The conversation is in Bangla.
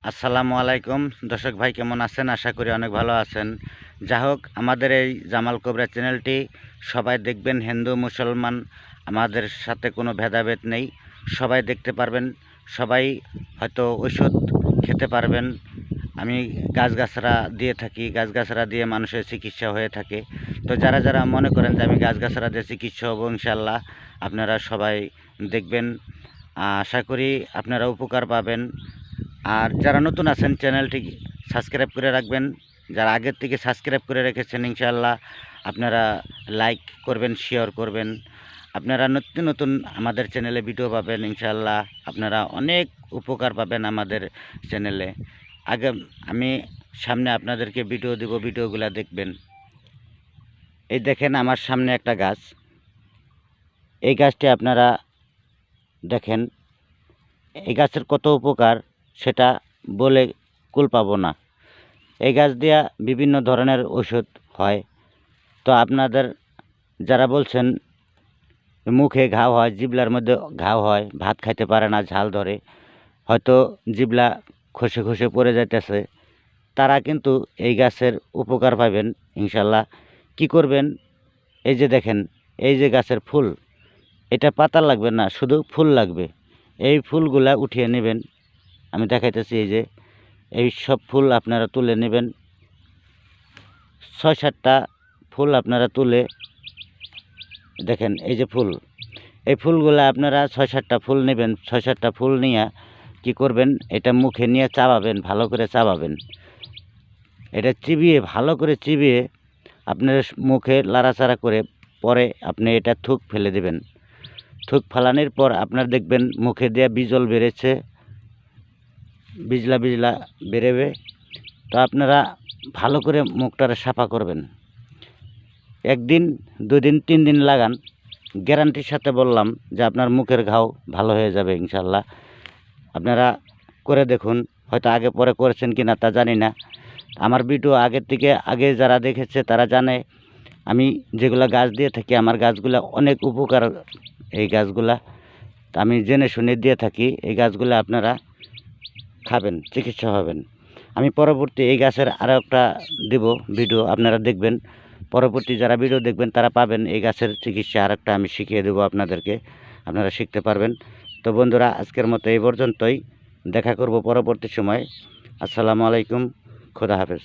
আসসালামু আলাইকুম দর্শক ভাই, কেমন আছেন? আশা করি অনেক ভালো আছেন। যা হোক, আমাদের এই জামাল কোবরা চ্যানেলটি সবাই দেখবেন, হিন্দু মুসলমান আমাদের সাথে কোনো ভেদাভেদ নেই। সবাই দেখতে পারবেন, সবাই হয়তো ওষুধ খেতে পারবেন। আমি গাছগাছরা দিয়ে থাকি, গাছগাছরা দিয়ে মানুষের চিকিৎসা হয়ে থাকে। তো যারা যারা মনে করেন যে আমি গাছগাছরা দিয়ে চিকিৎসা হব, ইনশাল্লাহ আপনারা সবাই দেখবেন। আশা করি আপনারা উপকার পাবেন। আর যারা নতুন আছেন চ্যানেলটি সাবস্ক্রাইব করে রাখবেন। যারা আগের থেকে সাবস্ক্রাইব করে রেখেছেন, ইনশাআল্লাহ আপনারা লাইক করবেন, শেয়ার করবেন। আপনারা নতুন নতুন আমাদের চ্যানেলে ভিডিও পাবেন, ইনশাআল্লাহ আপনারা অনেক উপকার পাবেন আমাদের চ্যানেলে। আগে আমি সামনে আপনাদেরকে ভিডিও দেব, ভিডিওগুলো দেখবেন। এই দেখেন আমার সামনে একটা গাছ। এই গাছটি আপনারা দেখেন, এই গাছের কত উপকার সেটা বলে কুল পাবো না। এই গাছ দিয়া বিভিন্ন ধরনের ওষুধ হয়। তো আপনাদের যারা বলছেন মুখে ঘাও হয়, জিবলার মধ্যে ঘাও হয়, ভাত খাইতে পারে না, ঝাল ধরে, হয়তো জিবলা খসে খসে পড়ে যাইতেছে, তারা কিন্তু এই গাছের উপকার পাবেন ইনশাল্লাহ। কি করবেন? এই যে দেখেন, এই যে গাছের ফুল, এটা পাতা লাগবে না, শুধু ফুল লাগবে। এই ফুলগুলা উঠিয়ে নেবেন। আমি দেখাইতেছি, এই যে এই সব ফুল আপনারা তুলে নেবেন। ৬-৭টা ফুল আপনারা তুলে দেখেন, এই যে ফুল, এই ফুলগুলো আপনারা ৬-৭টা ফুল নেবেন। ৬-৭টা ফুল নিয়ে কি করবেন? এটা মুখে নিয়ে চাবাবেন, ভালো করে চাবাবেন। এটা চিবিয়ে, ভালো করে চিবিয়ে আপনার মুখে লাড়াচাড়া করে পরে আপনি এটা থুক ফেলে দেবেন। থুক ফালানোর পর আপনার দেখবেন মুখে দিয়ে বিজল বেড়েছে, বিজলা বিজলা বেরোবে। তো আপনারা ভালো করে মুখটারে সাফা করবেন। ১ দিন, ২ দিন, ৩ দিন লাগান, গ্যারান্টির সাথে বললাম যে আপনার মুখের ঘাও ভালো হয়ে যাবে ইনশাল্লাহ। আপনারা করে দেখুন। হয়তো আগে পরে করেছেন কি না তা জানি না। আমার ভিডিও আগের থেকে আগে যারা দেখেছে তারা জানে আমি যেগুলা গাছ দিয়ে থাকি, আমার গাছগুলা অনেক উপকার। এই গাছগুলা আমি জেনে শুনে দিয়ে থাকি। এই গাছগুলা আপনারা খাবেন, চিকিৎসা হবেন। আমি পরবর্তী এই গাছের আরও একটা দেব ভিডিও, আপনারা দেখবেন। পরবর্তী যারা ভিডিও দেখবেন তারা পাবেন এই গাছের চিকিৎসা আরেকটা আমি শিখিয়ে দেবো আপনাদেরকে, আপনারা শিখতে পারবেন। তো বন্ধুরা, আজকের মতো এই পর্যন্তই। দেখা করব পরবর্তী সময়। আসসালামু আলাইকুম, খোদা হাফেজ।